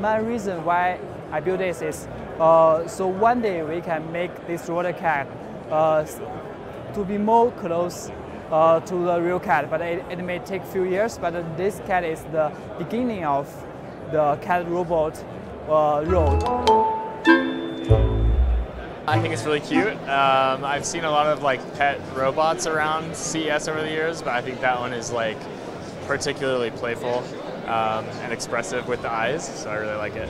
main reason why I built this is so one day we can make this robotic cat to be more close to the real cat, but it may take a few years. But this cat is the beginning of the cat robot road. I think it's really cute. I've seen a lot of like pet robots around CES over the years, but I think that one is like particularly playful and expressive with the eyes, so I really like it.